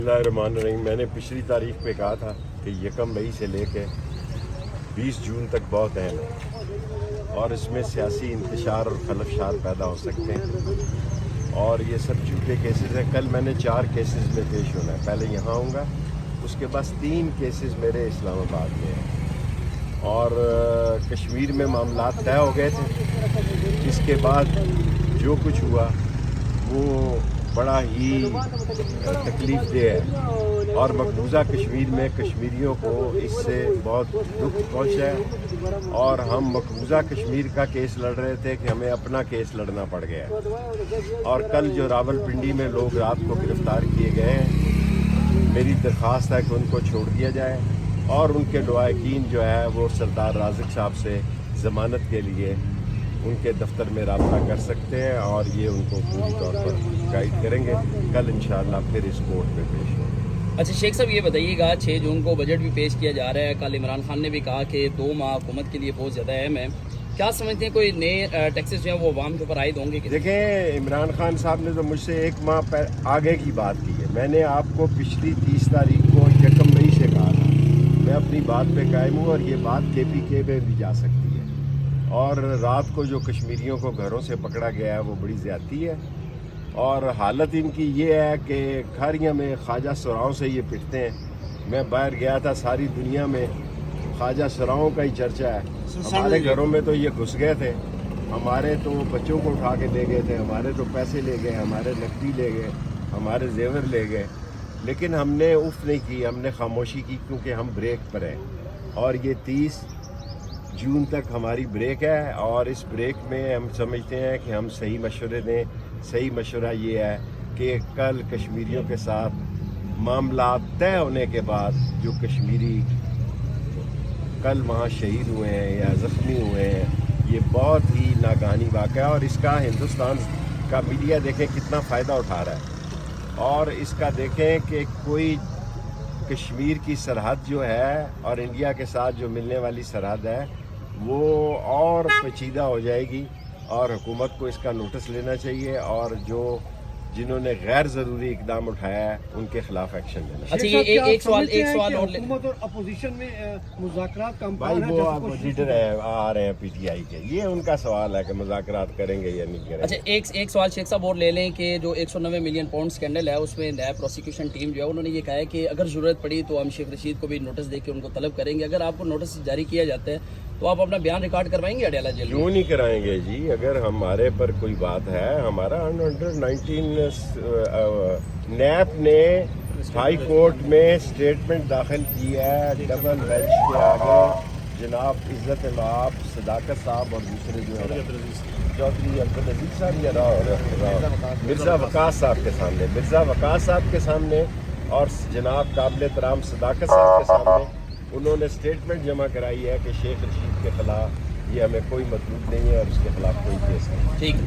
bismillahirrahmanirrahim میں نے پچھلی تاریخ پہ کہا تھا کہ یکم مئی سے لے کے 20 جون تک بہت اہم ہے اور اس میں سیاسی انتشار اور خلفشار پیدا ہو سکتے ہیں اور یہ سب جھوٹے کیسز ہیں. کل میں نے 4 کیسز میں پیش ہونا ہے. پہلے یہاں ہوں گا, اس کے بعد 3 کیسز میرے اسلام آباد میں ہیں اور کشمیر میں معاملات طے ہو گئے تھے. اس کے بعد جو کچھ ہوا وہ بڑا ہی تکلیف دہ ہے اور مقبوضہ کشمیر میں کشمیریوں کو اس سے بہت دکھ پہنچا ہے اور ہم مقبوضہ کشمیر کا کیس لڑ رہے تھے کہ ہمیں اپنا کیس لڑنا پڑ گیا ہے. اور کل جو راولپنڈی میں لوگ رات کو گرفتار کیے گئے ہیں, میری درخواست ہے کہ ان کو چھوڑ دیا جائے اور ان کے لواحقین جو ہے وہ سردار رازق صاحب سے ضمانت کے لیے ان کے دفتر میں رابطہ کر سکتے ہیں اور یہ ان کو پوری طور پر گائیڈ کریں گے. کل انشاءاللہ پھر اس کورٹ میں پیش ہوں. اچھا شیخ صاحب یہ بتائیے گا 6 جون کو بجٹ بھی پیش کیا جا رہا ہے. کل عمران خان نے بھی کہا کہ 2 ماہ حکومت کے لیے بہت زیادہ اہم ہے. کیا سمجھتے ہیں کوئی نئے ٹیکسز جو ہیں وہ عوام کے اوپر عائد ہوں گے؟ دیکھیں, عمران خان صاحب نے تو مجھ سے 1 ماہ آگے کی بات کی ہے. میں نے آپ کو پچھلی 30 تاریخ کو یکم مئی سے کہا تھا. میں اپنی بات پہ قائم ہوں اور یہ بات KPK میں بھی جا سکتی ہے. اور رات کو جو کشمیریوں کو گھروں سے پکڑا گیا ہے وہ بڑی زیادتی ہے اور حالت ان کی یہ ہے کہ کھاریاں میں خواجہ سراؤں سے یہ پٹتے ہیں. میں باہر گیا تھا, ساری دنیا میں خواجہ سراؤں کا ہی چرچا ہے. ہمارے گھروں میں تو یہ گھس گئے تھے, ہمارے تو بچوں کو اٹھا کے لے گئے تھے, ہمارے تو پیسے لے گئے, ہمارے نقدی لے گئے, ہمارے زیور لے گئے. لیکن ہم نے اف نہیں کی, ہم نے خاموشی کی کیونکہ ہم بریک پر ہیں اور یہ 30 جون تک ہماری بریک ہے اور اس بریک میں ہم سمجھتے ہیں کہ ہم صحیح مشورے دیں. صحیح مشورہ یہ ہے کہ کل کشمیریوں کے ساتھ معاملات طے ہونے کے بعد جو کشمیری کل وہاں شہید ہوئے ہیں یا زخمی ہوئے ہیں, یہ بہت ہی ناگہانی واقعہ ہے اور اس کا ہندوستان کا میڈیا دیکھیں کتنا فائدہ اٹھا رہا ہے. اور اس کا دیکھیں کہ کوئی کشمیر کی سرحد جو ہے اور انڈیا کے ساتھ جو ملنے والی سرحد ہے وہ اور پیچیدہ ہو جائے گی اور حکومت کو اس کا نوٹس لینا چاہیے اور جنہوں نے غیر ضروری اقدام اٹھایا ہے ان کے خلاف ایکشن لینا چاہیے. اچھا یہ ایک سوال اور حکومت اور اپوزیشن میں مذاکرات کا بھائی وہ آپ لیڈر آ رہے ہیں PTI کے, یہ ان کا سوال ہے کہ مذاکرات کریں گے یا نہیں کریں گے. اچھا ایک سوال شیخ صاحب اور لے لیں کہ جو 190 ملین پاؤنڈ اسکینڈل ہے اس میں نیا پروسیکیوشن ٹیم جو ہے انہوں نے یہ کہا ہے کہ اگر ضرورت پڑی تو ہم شیخ رشید کو بھی نوٹس دے کے ان کو طلب کریں گے. اگر آپ کو نوٹس جاری کیا جاتا ہے تو آپ اپنا بیان ریکارڈ کروائیں گے اڈیالہ جیل میں؟ کیوں نہیں کرائیں گے جی. اگر ہمارے پر کوئی بات ہے, ہمارا انڈر 19 نیب نے ہائی کورٹ میں اسٹیٹمنٹ داخل کی ہے ڈبل بینچ کے آگے. جناب عزت مآب صداقت صاحب اور دوسرے جو ہیں چودھری عبدالعزیز صاحب یا مرزا وقاص صاحب کے سامنے, مرزا وقاص صاحب کے سامنے اور جناب قابل احترام صداقت صاحب کے سامنے انہوں نے اسٹیٹمنٹ جمع کرائی ہے کہ شیخ رشید کے خلاف یہ ہمیں کوئی مطلوب نہیں ہے اور اس کے خلاف کوئی کیس نہیں. ٹھیک.